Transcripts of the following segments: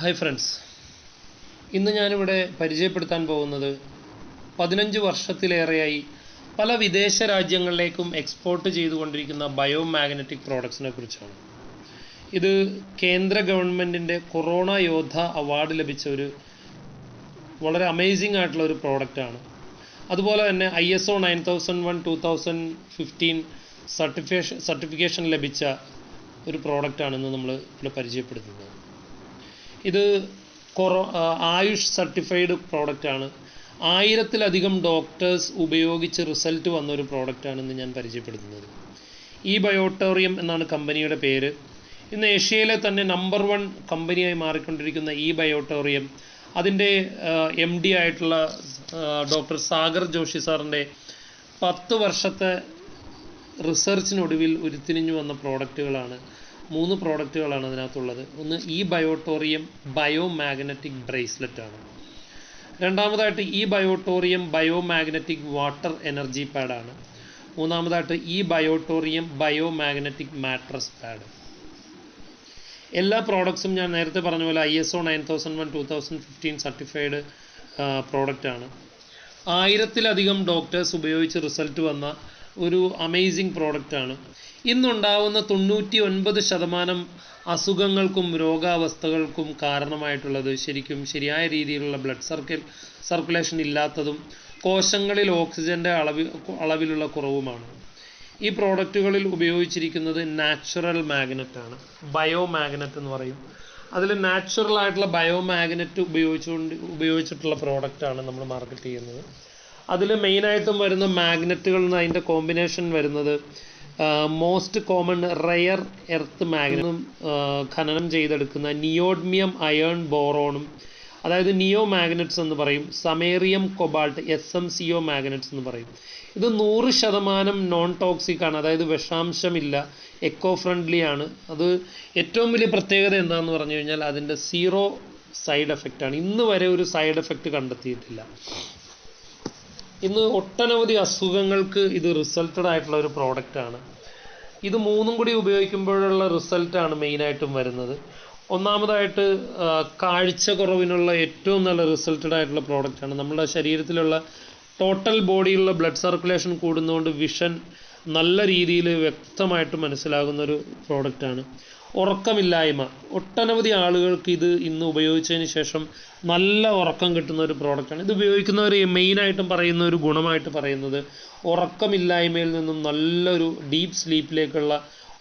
Hi friends, ഇന്ന് ഞാനിവിടെ പരിചയപ്പെടുത്താൻ പോകുന്നത് 15 വർഷത്തിലേറെയായി പല വിദേശ രാജ്യങ്ങളിലേക്കും എക്സ്പോർട്ട് ചെയ്തുകൊണ്ടിരിക്കുന്ന ബയോമാഗ്നറ്റിക് പ്രോഡക്ട്സിനെ കുറിച്ചാണ്. ഇത് കേന്ദ്ര ഗവൺമെൻറ്റിൻ്റെ കൊറോണ യോദ്ധ അവാർഡ് ലഭിച്ച ഒരു വളരെ അമേസിംഗ് ആയിട്ടുള്ള ഒരു പ്രോഡക്റ്റാണ്. അതുപോലെ തന്നെ ISO 9001:2015 സർട്ടിഫിക്കേഷൻ ലഭിച്ച ഒരു പ്രോഡക്റ്റാണെന്ന് നമ്മൾ ഇവിടെ പരിചയപ്പെടുത്തുന്നത്. ഇത് ആയുഷ് സർട്ടിഫൈഡ് പ്രോഡക്റ്റാണ്. 1000-ലധികം ഡോക്ടേഴ്സ് ഉപയോഗിച്ച് റിസൾട്ട് വന്നൊരു പ്രോഡക്റ്റാണെന്ന് ഞാൻ പരിചയപ്പെടുത്തുന്നത്. ഈ ബയോട്ടോറിയം എന്നാണ് കമ്പനിയുടെ പേര്. ഇന്ന് ഏഷ്യയിലെ തന്നെ നമ്പർ 1 കമ്പനിയായി മാറിക്കൊണ്ടിരിക്കുന്ന ഈ ബയോട്ടോറിയം അതിൻ്റെ MD ആയിട്ടുള്ള ഡോക്ടർ സാഗർ ജോഷി സാറിൻ്റെ 10 വർഷത്തെ റിസർച്ചിനൊടുവിൽ ഉരുത്തിരിഞ്ഞു വന്ന പ്രോഡക്റ്റുകളാണ്. 3 പ്രോഡക്റ്റുകളാണ് അതിനകത്തുള്ളത്. ഒന്ന് ഈ ബയോട്ടോറിയം ബയോമാഗ്നറ്റിക് ബ്രേസ്ലെറ്റാണ്. രണ്ടാമതായിട്ട് ഈ ബയോട്ടോറിയം ബയോമാഗ്നറ്റിക് വാട്ടർ എനർജി പാഡാണ്. മൂന്നാമതായിട്ട് ഈ ബയോട്ടോറിയം ബയോമാഗ്നറ്റിക് മാട്രസ് പാഡ്. എല്ലാ പ്രോഡക്ട്സും ഞാൻ നേരത്തെ പറഞ്ഞ പോലെ ISO 9001:2015 സർട്ടിഫൈഡ് പ്രോഡക്റ്റാണ്. 1000-ലധികം ഡോക്ടേഴ്സ് ഉപയോഗിച്ച് റിസൾട്ട് വന്ന ഒരു അമേസിങ് പ്രോഡക്റ്റാണ്. ഇന്നുണ്ടാവുന്ന 99% അസുഖങ്ങൾക്കും രോഗാവസ്ഥകൾക്കും കാരണമായിട്ടുള്ളത് ശരിയായ രീതിയിലുള്ള ബ്ലഡ് സർക്കുലേഷൻ ഇല്ലാത്തതും കോശങ്ങളിൽ ഓക്സിജൻ്റെ അളവിലുള്ള കുറവുമാണ്. ഈ പ്രോഡക്റ്റുകളിൽ ഉപയോഗിച്ചിരിക്കുന്നത് നാച്ചുറൽ മാഗ്നറ്റാണ്, ബയോമാഗ്നറ്റ് എന്ന് പറയും. അതിൽ നാച്ചുറൽ ആയിട്ടുള്ള ബയോമാഗ്നറ്റ് ഉപയോഗിച്ചിട്ടുള്ള പ്രോഡക്റ്റാണ് നമ്മൾ മാർക്കറ്റ് ചെയ്യുന്നത്. അതിൽ മെയിനായിട്ടും വരുന്ന മാഗ്നറ്റുകളിൽ നിന്ന് അതിൻ്റെ കോമ്പിനേഷൻ വരുന്നത് മോസ്റ്റ് കോമൺ റെയർ എർത്ത് മാഗ്നറ്റും ഖനനം ചെയ്തെടുക്കുന്ന നിയോഡ്മിയം അയേൺ ബോറോണും, അതായത് നിയോ മാഗ്നറ്റ്സ് എന്ന് പറയും, സമേറിയം കൊബാൾട്ട് SMCO മാഗ്നറ്റ്സ് എന്ന് പറയും. ഇത് 100% നോൺ ടോക്സിക് ആണ്, അതായത് വിഷാംശമില്ല, എക്കോ ഫ്രണ്ട്ലി ആണ്. അത് ഏറ്റവും വലിയ പ്രത്യേകത എന്താണെന്ന് പറഞ്ഞു കഴിഞ്ഞാൽ അതിൻ്റെ 0 സൈഡ് എഫക്റ്റ് ആണ്. ഇന്ന് വരെ ഒരു സൈഡ് എഫക്റ്റ് കണ്ടെത്തിയിട്ടില്ല. ഇന്ന് ഒട്ടനവധി അസുഖങ്ങൾക്ക് ഇത് റിസൾട്ടഡ് ആയിട്ടുള്ള ഒരു പ്രോഡക്റ്റാണ്. ഇത് 3 കൂടി ഉപയോഗിക്കുമ്പോഴുള്ള റിസൾട്ടാണ് മെയിനായിട്ടും വരുന്നത്. ഒന്നാമതായിട്ട് കാഴ്ച കുറവിനുള്ള ഏറ്റവും നല്ല റിസൾട്ടഡ് ആയിട്ടുള്ള പ്രോഡക്റ്റാണ്. നമ്മുടെ ശരീരത്തിലുള്ള ടോട്ടൽ ബോഡിയിലുള്ള ബ്ലഡ് സർക്കുലേഷൻ കൂടുന്നതുകൊണ്ട് വിഷൻ നല്ല രീതിയിൽ വ്യക്തമായിട്ട് മനസ്സിലാകുന്നൊരു പ്രോഡക്റ്റാണ്. ഉറക്കമില്ലായ്മ, ഒട്ടനവധി ആളുകൾക്ക് ഇത് ഇന്ന് ഉപയോഗിച്ചതിന് ശേഷം നല്ല ഉറക്കം കിട്ടുന്ന ഒരു പ്രോഡക്റ്റാണ്. ഇത് ഉപയോഗിക്കുന്നവർ മെയിനായിട്ടും പറയുന്ന ഒരു ഗുണമായിട്ട് പറയുന്നത് ഉറക്കമില്ലായ്മയിൽ നിന്നും നല്ലൊരു ഡീപ്പ് സ്ലീപ്പിലേക്കുള്ള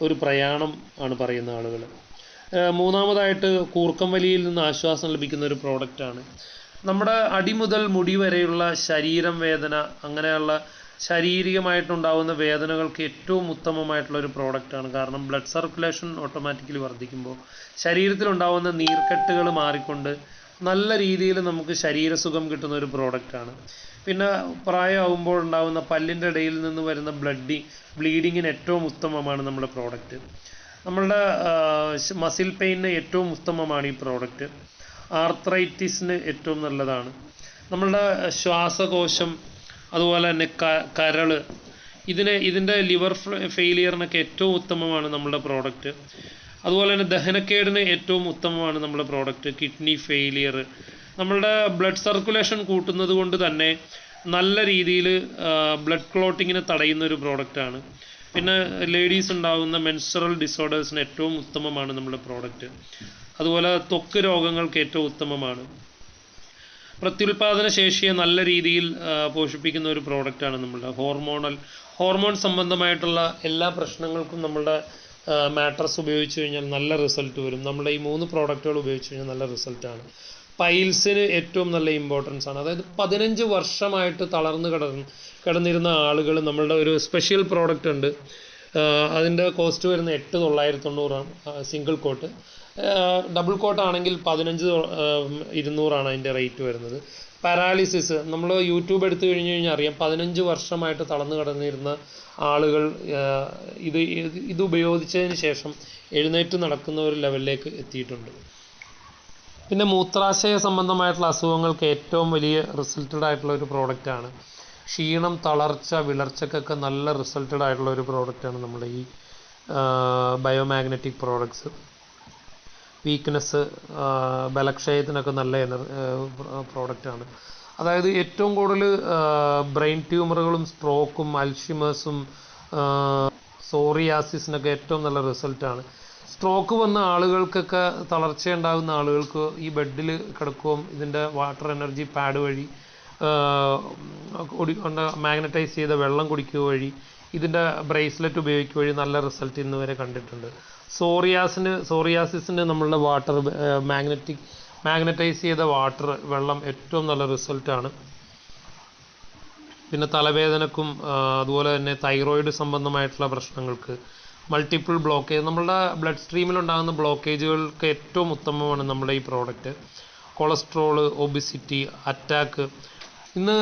ഒരു പ്രയാണം ആണ് പറയുന്ന ആളുകൾ. മൂന്നാമതായിട്ട് കൂർക്കം വലിയിൽ നിന്ന് ആശ്വാസം ലഭിക്കുന്ന ഒരു പ്രോഡക്റ്റാണ്. നമ്മുടെ അടി മുതൽ മുടി വരെയുള്ള ശരീരം വേദന, അങ്ങനെയുള്ള ശാരീരികമായിട്ടുണ്ടാകുന്ന വേദനകൾക്ക് ഏറ്റവും ഉത്തമമായിട്ടുള്ള ഒരു പ്രോഡക്റ്റാണ്. കാരണം ബ്ലഡ് സർക്കുലേഷൻ ഓട്ടോമാറ്റിക്കലി വർദ്ധിക്കുമ്പോൾ ശരീരത്തിലുണ്ടാകുന്ന നീർക്കെട്ടുകൾ മാറിക്കൊണ്ട് നല്ല രീതിയിൽ നമുക്ക് ശരീരസുഖം കിട്ടുന്ന ഒരു പ്രോഡക്റ്റാണ്. പിന്നെ പ്രായമാകുമ്പോൾ ഉണ്ടാകുന്ന പല്ലിൻ്റെ ഇടയിൽ നിന്ന് വരുന്ന ബ്ലീഡിങ്ങിന് ഏറ്റവും ഉത്തമമാണ് നമ്മുടെ പ്രോഡക്റ്റ്. നമ്മളുടെ മസിൽ പെയിന് ഏറ്റവും ഉത്തമമാണ് ഈ പ്രോഡക്റ്റ്. ആർത്രൈറ്റിസിന് ഏറ്റവും നല്ലതാണ്. നമ്മളുടെ ശ്വാസകോശം, അതുപോലെ തന്നെ കരൾ, ഇതിൻ്റെ ലിവർ ഫെയിലിയറിനൊക്കെ ഏറ്റവും ഉത്തമമാണ് നമ്മുടെ പ്രോഡക്റ്റ്. അതുപോലെ തന്നെ ദഹനക്കേടിന് ഏറ്റവും ഉത്തമമാണ് നമ്മുടെ പ്രോഡക്റ്റ്. കിഡ്നി ഫെയിലിയർ, നമ്മളുടെ ബ്ലഡ് സർക്കുലേഷൻ കൂട്ടുന്നത് കൊണ്ട് തന്നെ നല്ല രീതിയിൽ ബ്ലഡ് ക്ലോട്ടിങ്ങിനെ തടയുന്ന ഒരു പ്രോഡക്റ്റാണ്. പിന്നെ ലേഡീസ് ഉണ്ടാകുന്ന മെൻസ്ട്രൽ ഡിസോർഡേഴ്സിന് ഏറ്റവും ഉത്തമമാണ് നമ്മുടെ പ്രോഡക്റ്റ്. അതുപോലെ ത്വക്ക് രോഗങ്ങൾക്ക് ഏറ്റവും ഉത്തമമാണ്. പ്രത്യുൽപാദന ശേഷിയെ നല്ല രീതിയിൽ പോഷിപ്പിക്കുന്ന ഒരു പ്രോഡക്റ്റാണ് നമ്മളുടെ ഹോർമോൺ സംബന്ധമായിട്ടുള്ള എല്ലാ പ്രശ്നങ്ങൾക്കും നമ്മളുടെ മാട്രസ് ഉപയോഗിച്ച് കഴിഞ്ഞാൽ നല്ല റിസൾട്ട് വരും. നമ്മുടെ ഈ 3 പ്രോഡക്റ്റുകൾ ഉപയോഗിച്ച് കഴിഞ്ഞാൽ നല്ല റിസൾട്ടാണ്. പൈൽസിന് ഏറ്റവും നല്ല ഇമ്പോർട്ടൻസ് ആണ്. അതായത് 15 വർഷമായിട്ട് തളർന്ന് കിടന്നിരുന്ന ആളുകൾ, നമ്മളുടെ ഒരു സ്പെഷ്യൽ പ്രോഡക്റ്റ് ഉണ്ട്. അതിൻ്റെ കോസ്റ്റ് വരുന്നത് 8,990 സിംഗിൾ കോട്ട്. ഡബിൾ കോട്ടാണെങ്കിൽ 15,200 അതിൻ്റെ റേറ്റ് വരുന്നത്. പാരാലിസിസ്, നമ്മൾ യൂട്യൂബ് എടുത്തു കഴിഞ്ഞാൽ അറിയാം, 15 വർഷമായിട്ട് തളർന്നു കിടന്നിരുന്ന ആളുകൾ ഇത് ഉപയോഗിച്ചതിന് ശേഷം എഴുന്നേറ്റ് നടക്കുന്ന ഒരു ലെവലിലേക്ക് എത്തിയിട്ടുണ്ട്. പിന്നെ മൂത്രാശയ സംബന്ധമായിട്ടുള്ള അസുഖങ്ങൾക്ക് ഏറ്റവും വലിയ റിസൾട്ടഡ് ആയിട്ടുള്ള ഒരു പ്രോഡക്റ്റാണ്. ക്ഷീണം, തളർച്ച, വിളർച്ചക്കൊക്കെ നല്ല റിസൾട്ടഡ് ആയിട്ടുള്ള ഒരു പ്രോഡക്റ്റാണ് നമ്മുടെ ഈ ബയോമാഗ്നറ്റിക് പ്രോഡക്ട്സ്. വീക്ക്നെസ്, ബലക്ഷയത്തിനൊക്കെ നല്ല പ്രോഡക്റ്റാണ്. അതായത് ഏറ്റവും കൂടുതൽ ബ്രെയിൻ ട്യൂമറുകളും സ്ട്രോക്കും അൽഷിമേഴ്സും സോറിയാസിസിനൊക്കെ ഏറ്റവും നല്ല റിസൾട്ടാണ്. സ്ട്രോക്ക് വന്ന ആളുകൾക്കൊക്കെ, തളർച്ചയുണ്ടാകുന്ന ആളുകൾക്ക് ഈ ബെഡിൽ കിടക്കുകയും ഇതിൻ്റെ വാട്ടർ എനർജി പാഡ് വഴി മാഗ്നറ്റൈസ് ചെയ്ത വെള്ളം കുടിക്കുക വഴി ഇതിൻ്റെ ബ്രേസ്ലെറ്റ് ഉപയോഗിക്കുക വഴി നല്ല റിസൾട്ട് ഇന്ന് വരെ കണ്ടിട്ടുണ്ട്. സോറിയാസിസിന് നമ്മളുടെ വാട്ടർ മാഗ്നറ്റൈസ് ചെയ്ത വെള്ളം ഏറ്റവും നല്ല റിസൾട്ടാണ്. പിന്നെ തലവേദനക്കും അതുപോലെ തന്നെ തൈറോയിഡ് സംബന്ധമായിട്ടുള്ള പ്രശ്നങ്ങൾക്ക്, മൾട്ടിപ്പിൾ ബ്ലോക്കേജ്, നമ്മളുടെ ബ്ലഡ് സ്ട്രീമിലുണ്ടാകുന്ന ബ്ലോക്കേജുകൾക്ക് ഏറ്റവും ഉത്തമമാണ് നമ്മുടെ ഈ പ്രോഡക്റ്റ്. Cholesterol, obesity, attack. ഇന്ന്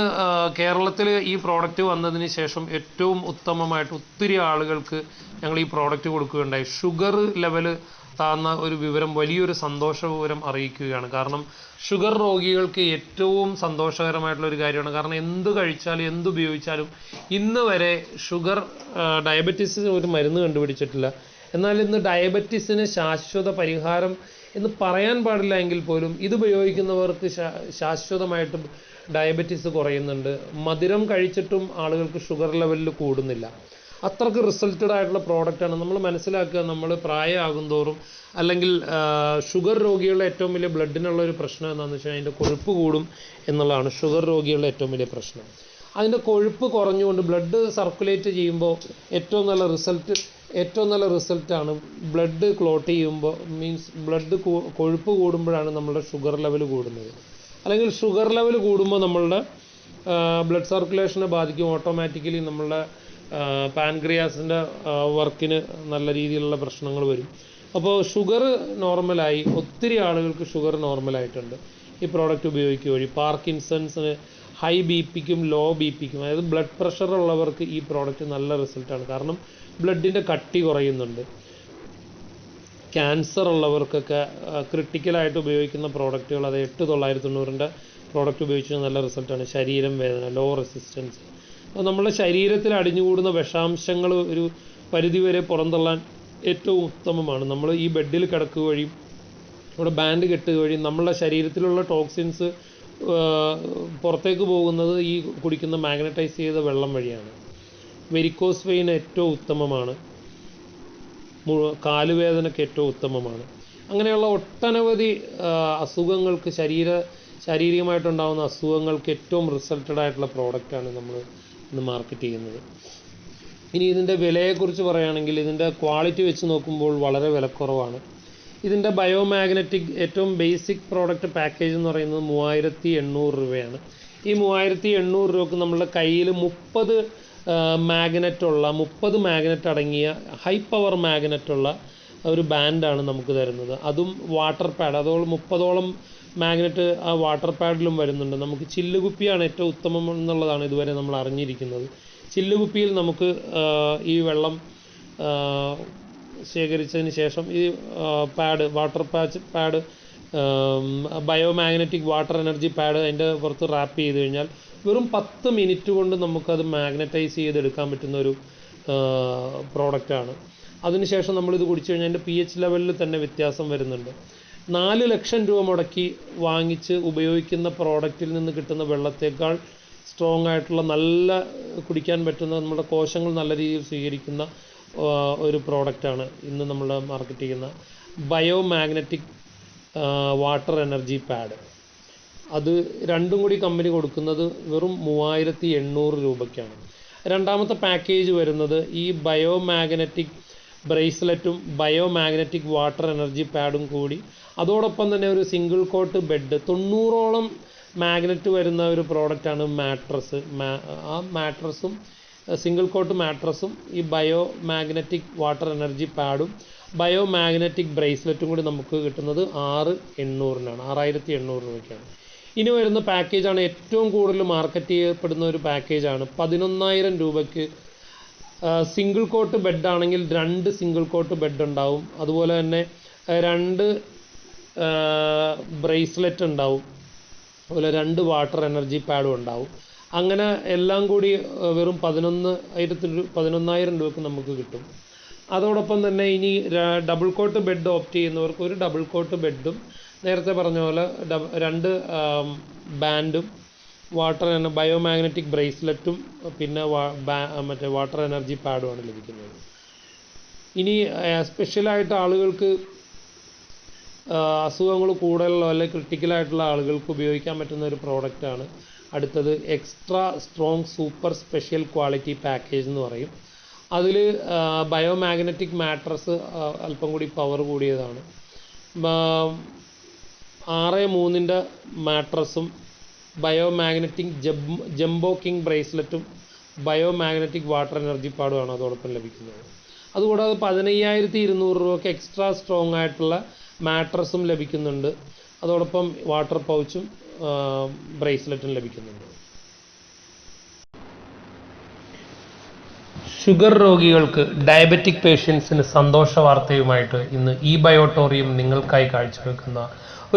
കേരളത്തിൽ ഈ പ്രോഡക്റ്റ് വന്നതിന് ശേഷം ഏറ്റവും ഉത്തമമായിട്ട് ഒത്തിരി ആളുകൾക്ക് ഞങ്ങൾ ഈ പ്രോഡക്റ്റ് കൊടുക്കുകയുണ്ടായി. ഷുഗർ ലെവൽ താഴ്ന്ന ഒരു വിവരം, വലിയൊരു സന്തോഷ വിവരം അറിയിക്കുകയാണ്. കാരണം ഷുഗർ രോഗികൾക്ക് ഏറ്റവും സന്തോഷകരമായിട്ടുള്ളൊരു കാര്യമാണ്. കാരണം എന്ത് കഴിച്ചാലും എന്തുപയോഗിച്ചാലും ഇന്ന് വരെ ഡയബറ്റീസിന് ഒരു മരുന്ന് കണ്ടുപിടിച്ചിട്ടില്ല. എന്നാൽ ഇന്ന് ഡയബറ്റീസിന് ശാശ്വത പരിഹാരം എന്ന് പറയാൻ പാടില്ല എങ്കിൽ പോലും ഇത് ഉപയോഗിക്കുന്നവർക്ക് ശാശ്വതമായിട്ട് ഡയബറ്റീസ് കുറയുന്നുണ്ട്. മധുരം കഴിച്ചിട്ടും ആളുകൾക്ക് ഷുഗർ ലെവലിൽ കൂടുന്നില്ല. അത്രയ്ക്ക് റിസൾട്ടഡ് ആയിട്ടുള്ള പ്രോഡക്റ്റാണ്. നമ്മൾ മനസ്സിലാക്കുക, നമ്മൾ പ്രായമാകും തോറും അല്ലെങ്കിൽ ഷുഗർ രോഗികളുടെ ഏറ്റവും വലിയ ബ്ലഡിനുള്ള ഒരു പ്രശ്നം എന്താണെന്ന് വെച്ചാൽ അതിൻ്റെ കൊഴുപ്പ് കൂടും എന്നുള്ളതാണ് ഷുഗർ രോഗികളുടെ ഏറ്റവും വലിയ പ്രശ്നം. അതിൻ്റെ കൊഴുപ്പ് കുറഞ്ഞുകൊണ്ട് ബ്ലഡ് സർക്കുലേറ്റ് ചെയ്യുമ്പോൾ ഏറ്റവും നല്ല റിസൾട്ടാണ് ബ്ലഡ് ക്ലോട്ട് ചെയ്യുമ്പോൾ, മീൻസ് കൊഴുപ്പ് കൂടുമ്പോഴാണ് നമ്മളുടെ ഷുഗർ ലെവൽ കൂടുന്നത്. അല്ലെങ്കിൽ ഷുഗർ ലെവൽ കൂടുമ്പോൾ നമ്മളുടെ ബ്ലഡ് സർക്കുലേഷനെ ബാധിക്കും. ഓട്ടോമാറ്റിക്കലി നമ്മളുടെ പാൻക്രിയാസിൻ്റെ വർക്കിന് നല്ല രീതിയിലുള്ള പ്രശ്നങ്ങൾ വരും. അപ്പോൾ ഷുഗർ നോർമലായി, ഒത്തിരി ആളുകൾക്ക് ഷുഗർ നോർമലായിട്ടുണ്ട് ഈ പ്രോഡക്റ്റ് ഉപയോഗിക്കുക വഴി. പാർക്കിൻസൺസിന്, ഹൈ ബി.പിക്കും ലോ ബി.പിക്കും, അതായത് ബ്ലഡ് പ്രഷർ ഉള്ളവർക്ക് ഈ പ്രോഡക്റ്റ് നല്ല റിസൾട്ടാണ്. കാരണം ബ്ലഡിൻ്റെ കട്ടി കുറയുന്നുണ്ട്. ക്യാൻസർ ഉള്ളവർക്കൊക്കെ ക്രിട്ടിക്കലായിട്ട് ഉപയോഗിക്കുന്ന പ്രോഡക്റ്റുകൾ, അത് 8990 പ്രോഡക്റ്റ് ഉപയോഗിച്ച് നല്ല റിസൾട്ടാണ്. ശരീരം വേദന, ലോ റെസിസ്റ്റൻസ്, നമ്മുടെ ശരീരത്തിൽ അടിഞ്ഞുകൂടുന്ന വിഷാംശങ്ങൾ ഒരു പരിധിവരെ പുറന്തള്ളാൻ ഏറ്റവും ഉത്തമമാണ്. നമ്മൾ ഈ ബെഡിൽ കിടക്കുക വഴിയും ഇവിടെ ബാൻഡ് കെട്ടുക വഴിയും നമ്മളുടെ ശരീരത്തിലുള്ള ടോക്സിൻസ് പുറത്തേക്ക് പോകുന്നത് ഈ കുടിക്കുന്ന മാഗ്നറ്റൈസ് ചെയ്ത വെള്ളം വഴിയാണ്. വെരിക്കോസ് വെയിൻ ഏറ്റവും ഉത്തമമാണ്. കാലുവേദനയ്ക്ക് ഏറ്റവും ഉത്തമമാണ്. അങ്ങനെയുള്ള ഒട്ടനവധി അസുഖങ്ങൾക്ക്, ശാരീരികമായിട്ടുണ്ടാകുന്ന അസുഖങ്ങൾക്ക് ഏറ്റവും റിസൾട്ടഡ് ആയിട്ടുള്ള പ്രോഡക്റ്റാണ് നമ്മൾ ഇന്ന് മാർക്കറ്റ് ചെയ്യുന്നത്. ഇനി ഇതിൻ്റെ വിലയെക്കുറിച്ച് പറയുകയാണെങ്കിൽ ഇതിൻ്റെ ക്വാളിറ്റി വെച്ച് നോക്കുമ്പോൾ വളരെ വിലക്കുറവാണ്. ഇതിൻ്റെ ബയോമാഗ്നറ്റിക് ഏറ്റവും ബേസിക് പ്രോഡക്റ്റ് പാക്കേജ് എന്ന് പറയുന്നത് 3800 രൂപയാണ്. ഈ 3800 രൂപക്ക് നമ്മളുടെ കയ്യിൽ 30 മാഗ്നറ്റ് അടങ്ങിയ ഹൈ പവർ മാഗ്നറ്റുള്ള ഒരു ബാൻഡാണ് നമുക്ക് തരുന്നത്. അതും വാട്ടർ പാഡ്, അതോളം 30ഓളം മാഗ്നറ്റ് ആ വാട്ടർ പാഡിലും വരുന്നുണ്ട്. നമുക്ക് ചില്ലുകുപ്പിയാണ് ഏറ്റവും ഉത്തമം എന്നുള്ളതാണ് ഇതുവരെ നമ്മൾ അറിഞ്ഞിരിക്കുന്നത്. ചില്ലുകുപ്പിയിൽ നമുക്ക് ഈ വെള്ളം ശേഖരിച്ചതിന് ശേഷം ഈ water pad biomagnetic water energy pad അതിൻ്റെ പുറത്ത് റാപ്പ് ചെയ്ത് കഴിഞ്ഞാൽ വെറും 10 മിനിറ്റ് കൊണ്ട് നമുക്കത് മാഗ്നറ്റൈസ് ചെയ്തെടുക്കാൻ പറ്റുന്ന ഒരു പ്രോഡക്റ്റാണ്. അതിനുശേഷം നമ്മളിത് കുടിച്ചു കഴിഞ്ഞാൽ അതിൻ്റെ pH ലെവലിൽ തന്നെ വ്യത്യാസം വരുന്നുണ്ട്. 4 ലക്ഷം രൂപ മുടക്കി വാങ്ങിച്ച് ഉപയോഗിക്കുന്ന പ്രോഡക്റ്റിൽ നിന്ന് കിട്ടുന്ന വെള്ളത്തേക്കാൾ സ്ട്രോങ് ആയിട്ടുള്ള, നല്ല കുടിക്കാൻ പറ്റുന്ന, നമ്മുടെ കോശങ്ങൾ നല്ല രീതിയിൽ സ്വീകരിക്കുന്ന ഒരു പ്രോഡക്റ്റാണ് ഇന്ന് നമ്മൾ മാർക്കറ്റ് ചെയ്യുന്ന ബയോമാഗ്നറ്റിക് വാട്ടർ എനർജി പാഡ്. അത് രണ്ടും കൂടി കമ്പനി കൊടുക്കുന്നത് വെറും 3800 രൂപയ്ക്കാണ്. രണ്ടാമത്തെ പാക്കേജ് വരുന്നത് ഈ ബയോമാഗ്നറ്റിക് ബ്രേസ്ലെറ്റും ബയോമാഗ്നറ്റിക് വാട്ടർ എനർജി പാഡും കൂടി, അതോടൊപ്പം തന്നെ ഒരു സിംഗിൾ കോട്ട് ബെഡ്, 90ഓളം മാഗ്നറ്റ് വരുന്ന ഒരു പ്രോഡക്റ്റാണ് മാട്രസ്. ആ മാട്രസും സിംഗിൾ കോട്ട് മാട്രസും ഈ ബയോമാഗ്നറ്റിക് വാട്ടർ എനർജി പാഡും ബയോമാഗ്നറ്റിക് ബ്രേസ്ലെറ്റും കൂടി നമുക്ക് കിട്ടുന്നത് 6800-നാണ്, 6800 രൂപയ്ക്കാണ്. ഇനി വരുന്ന പാക്കേജാണ് ഏറ്റവും കൂടുതൽ മാർക്കറ്റ് ചെയ്യപ്പെടുന്ന ഒരു പാക്കേജാണ്. 11000 രൂപയ്ക്ക് സിംഗിൾ കോട്ട് ബെഡാണെങ്കിൽ 2 സിംഗിൾ കോട്ട് ബെഡ് ഉണ്ടാവും. അതുപോലെ തന്നെ 2 ബ്രേസ്ലെറ്റ് ഉണ്ടാവും. അതുപോലെ 2 വാട്ടർ എനർജി പാഡും ഉണ്ടാവും. അങ്ങനെ എല്ലാം കൂടി വെറും 11,000 രൂപയ്ക്ക് നമുക്ക് കിട്ടും. അതോടൊപ്പം തന്നെ ഇനി ഡബിൾ കോട്ട് ബെഡ് ഓപ്റ്റ് ചെയ്യുന്നവർക്ക് ഒരു ഡബിൾ കോട്ട് ബെഡും നേരത്തെ പറഞ്ഞ പോലെ 2 ബാൻഡും ബയോമാഗ്നറ്റിക് ബ്രേസ്ലെറ്റും പിന്നെ മറ്റേ വാട്ടർ എനർജി പാഡുമാണ് ലഭിക്കുന്നത്. ഇനി സ്പെഷ്യലായിട്ട് ആളുകൾക്ക് അസുഖങ്ങൾ കൂടുതലുള്ള അല്ലെങ്കിൽ ക്രിട്ടിക്കലായിട്ടുള്ള ആളുകൾക്ക് ഉപയോഗിക്കാൻ പറ്റുന്ന ഒരു പ്രോഡക്റ്റാണ് അടുത്തത് extra strong super special quality package എന്ന് പറയും. അതിൽ ബയോമാഗ്നറ്റിക് മാട്രസ് അല്പം കൂടി പവർ കൂടിയതാണ്. 6-3 മാട്രസും ബയോമാഗ്നറ്റിക് ജംബോ കിങ് ബ്രേസ്ലെറ്റും ബയോമാഗ്നറ്റിക് വാട്ടർ എനർജി പാഡുമാണ് അതോടൊപ്പം ലഭിക്കുന്നത്. അതുകൂടാതെ 15,200 രൂപയ്ക്ക് എക്സ്ട്രാ സ്ട്രോങ് ആയിട്ടുള്ള മാട്രസും ലഭിക്കുന്നുണ്ട്. അതോടൊപ്പം വാട്ടർ പൗച്ചും ബ്രേസ്ലെറ്റും ലഭിക്കുന്നുണ്ട്. ഷുഗർ രോഗികൾക്ക് ഡയബറ്റിക് പേഷ്യൻസിന് സന്തോഷ വാർത്തയുമായിട്ട് ഇന്ന് ഈ ബയോട്ടോറിയം നിങ്ങൾക്കായി കാഴ്ചവെക്കുന്ന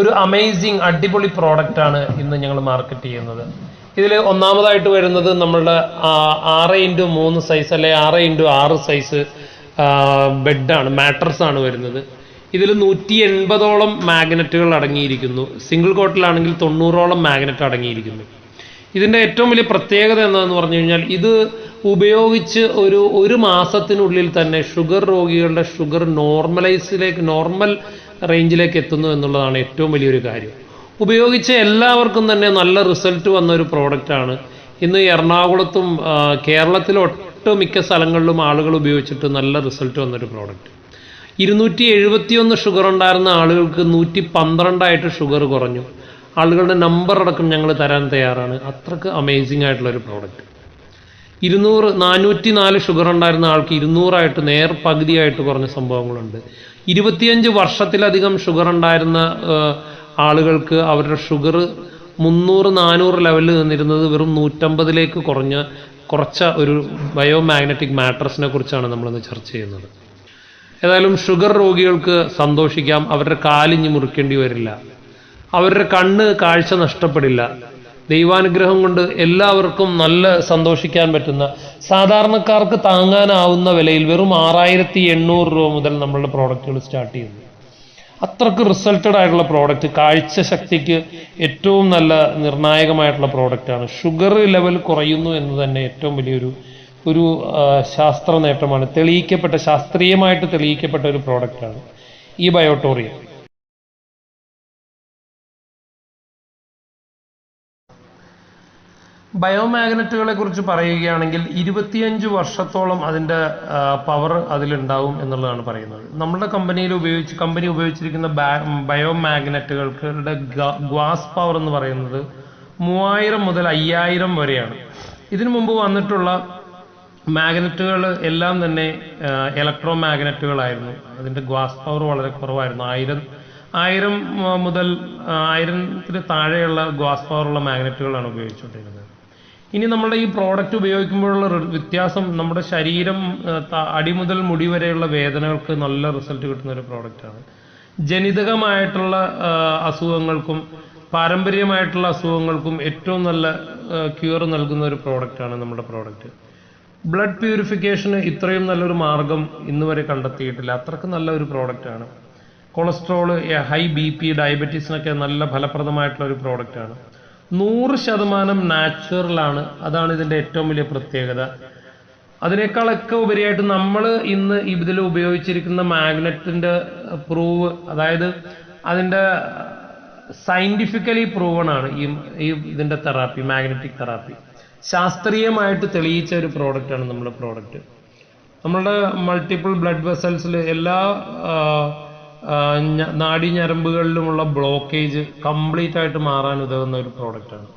ഒരു അമേസിങ് അടിപൊളി പ്രോഡക്റ്റാണ് ഇന്ന് ഞങ്ങൾ മാർക്കറ്റ് ചെയ്യുന്നത്. ഇതിൽ ഒന്നാമതായിട്ട് വരുന്നത് നമ്മളുടെ 6x3 സൈസ് അല്ലെ 6x6 സൈസ് ബെഡാണ്, മാട്രസാണ് വരുന്നത്. ഇതിൽ 180ഓളം മാഗ്നറ്റുകൾ അടങ്ങിയിരിക്കുന്നു. സിംഗിൾ കോട്ടിലാണെങ്കിൽ 90ഓളം മാഗ്നറ്റ് അടങ്ങിയിരിക്കുന്നു. ഇതിൻ്റെ ഏറ്റവും വലിയ പ്രത്യേകത എന്താണെന്ന് പറഞ്ഞു കഴിഞ്ഞാൽ ഇത് ഉപയോഗിച്ച് ഒരു മാസത്തിനുള്ളിൽ തന്നെ ഷുഗർ രോഗികളുടെ ഷുഗർ നോർമൽ റേഞ്ചിലേക്ക് എത്തുന്നു എന്നുള്ളതാണ് ഏറ്റവും വലിയൊരു കാര്യം. ഉപയോഗിച്ച് എല്ലാവർക്കും തന്നെ നല്ല റിസൾട്ട് വന്ന ഒരു പ്രോഡക്റ്റാണ്. ഇന്ന് എറണാകുളത്തും കേരളത്തിലെ ഒട്ടുമിക്ക സ്ഥലങ്ങളിലും ആളുകൾ ഉപയോഗിച്ചിട്ട് നല്ല റിസൾട്ട് വന്നൊരു പ്രോഡക്റ്റ്. 271 ഷുഗർ ഉണ്ടായിരുന്ന ആളുകൾക്ക് 112 ഷുഗർ കുറഞ്ഞു. ആളുകളുടെ നമ്പർ അടക്കം ഞങ്ങൾ തരാൻ തയ്യാറാണ്. അത്രക്ക് അമേസിംഗ് ആയിട്ടുള്ളൊരു പ്രോഡക്റ്റ്. 404 ഷുഗർ ഉണ്ടായിരുന്ന ആൾക്ക് 200 പകുതിയായിട്ട് കുറഞ്ഞ സംഭവങ്ങളുണ്ട്. 25 വർഷത്തിലധികം ഷുഗർ ഉണ്ടായിരുന്ന ആളുകൾക്ക് അവരുടെ ഷുഗർ 300-400 ലെവലിൽ നിന്നിരുന്നത് വെറും 150ലേക്ക് കുറച്ച ഒരു ബയോമാഗ്നറ്റിക് മാട്രസിനെ കുറിച്ചാണ് നമ്മളിന്ന് ചർച്ച ചെയ്യുന്നത്. ഏതായാലും ഷുഗർ രോഗികൾക്ക് സന്തോഷിക്കാം. അവരുടെ കാലിഞ്ഞ് മുറിക്കേണ്ടി വരില്ല. അവരുടെ കാഴ്ച നഷ്ടപ്പെടില്ല. ദൈവാനുഗ്രഹം കൊണ്ട് എല്ലാവർക്കും നല്ല സന്തോഷിക്കാൻ പറ്റുന്ന, സാധാരണക്കാർക്ക് താങ്ങാനാവുന്ന വിലയിൽ വെറും 6,800 രൂപ മുതൽ നമ്മളുടെ പ്രോഡക്റ്റുകൾ സ്റ്റാർട്ട് ചെയ്യുന്നു. അത്രക്ക് റിസൾട്ടഡ് ആയിട്ടുള്ള പ്രോഡക്റ്റ്, കാഴ്ച ശക്തിക്ക് ഏറ്റവും നല്ല നിർണായകമായിട്ടുള്ള പ്രോഡക്റ്റാണ്. ഷുഗർ ലെവൽ കുറയുന്നു എന്ന് തന്നെ ഏറ്റവും വലിയൊരു ശാസ്ത്ര നേട്ടമാണ്. ശാസ്ത്രീയമായിട്ട് തെളിയിക്കപ്പെട്ട ഒരു പ്രോഡക്റ്റാണ് ഈ ബയോട്ടോറിയം. ബയോമാഗ്നറ്റുകളെ കുറിച്ച് പറയുകയാണെങ്കിൽ 25 വർഷത്തോളം അതിൻ്റെ പവർ അതിലുണ്ടാവും എന്നുള്ളതാണ് പറയുന്നത്. നമ്മുടെ കമ്പനി ഉപയോഗിച്ചിരിക്കുന്ന ബയോമാഗ്നറ്റുകളുടെ ഗ്വാസ് പവർ എന്ന് പറയുന്നത് 3000 മുതൽ 5000 വരെയാണ്. ഇതിനു മുമ്പ് വന്നിട്ടുള്ള മാഗ്നറ്റുകൾ എല്ലാം തന്നെ ഇലക്ട്രോ മാഗ്നറ്റുകളായിരുന്നു. അതിൻ്റെ ഗ്വാസ് പവർ വളരെ കുറവായിരുന്നു. 1000 മുതൽ 1000-ന് താഴെയുള്ള ഗ്വാസ് പവറുള്ള മാഗ്നറ്റുകളാണ് ഉപയോഗിച്ചുകൊണ്ടിരുന്നത്. ഇനി നമ്മുടെ ഈ പ്രോഡക്റ്റ് ഉപയോഗിക്കുമ്പോഴുള്ള വ്യത്യാസം, നമ്മുടെ ശരീരം അടി മുതൽ മുടി വരെയുള്ള വേദനകൾക്ക് നല്ല റിസൾട്ട് കിട്ടുന്ന ഒരു പ്രോഡക്റ്റാണ്. ജനിതകമായിട്ടുള്ള അസുഖങ്ങൾക്കും പാരമ്പര്യമായിട്ടുള്ള അസുഖങ്ങൾക്കും ഏറ്റവും നല്ല ക്യൂർ നൽകുന്ന ഒരു പ്രോഡക്റ്റാണ് നമ്മുടെ പ്രോഡക്റ്റ്. ബ്ലഡ് പ്യൂരിഫിക്കേഷന് ഇത്രയും നല്ലൊരു മാർഗം ഇന്ന് വരെ കണ്ടെത്തിയിട്ടില്ല. അത്രക്ക് നല്ല ഒരു പ്രോഡക്റ്റാണ്. കൊളസ്ട്രോള്, ഹൈ BP, ഡയബറ്റീസിനൊക്കെ നല്ല ഫലപ്രദമായിട്ടുള്ള ഒരു പ്രോഡക്റ്റാണ്. 100% നാച്ചുറലാണ്. അതാണ് ഇതിൻ്റെ ഏറ്റവും വലിയ പ്രത്യേകത. അതിനേക്കാളൊക്കെ ഉപരിയായിട്ട് നമ്മൾ ഇന്ന് ഇതിൽ ഉപയോഗിച്ചിരിക്കുന്ന മാഗ്നറ്റിൻ്റെ പ്രൂവ്, അതായത് അതിൻ്റെ സയൻറ്റിഫിക്കലി പ്രൂവൺ ആണ് ഇതിൻ്റെ തെറാപ്പി, മാഗ്നറ്റിക് തെറാപ്പി. ശാസ്ത്രീയമായിട്ട് തെളിയിച്ച ഒരു പ്രോഡക്റ്റാണ് നമ്മുടെ പ്രോഡക്റ്റ്. നമ്മളുടെ മൾട്ടിപ്പിൾ ബ്ലഡ് വെസൽസിൽ എല്ലാ നാഡീഞരമ്പുകളിലുമുള്ള ബ്ലോക്കേജ് കംപ്ലീറ്റ് ആയിട്ട് മാറാൻ ഉതകുന്ന ഒരു പ്രോഡക്റ്റാണ്.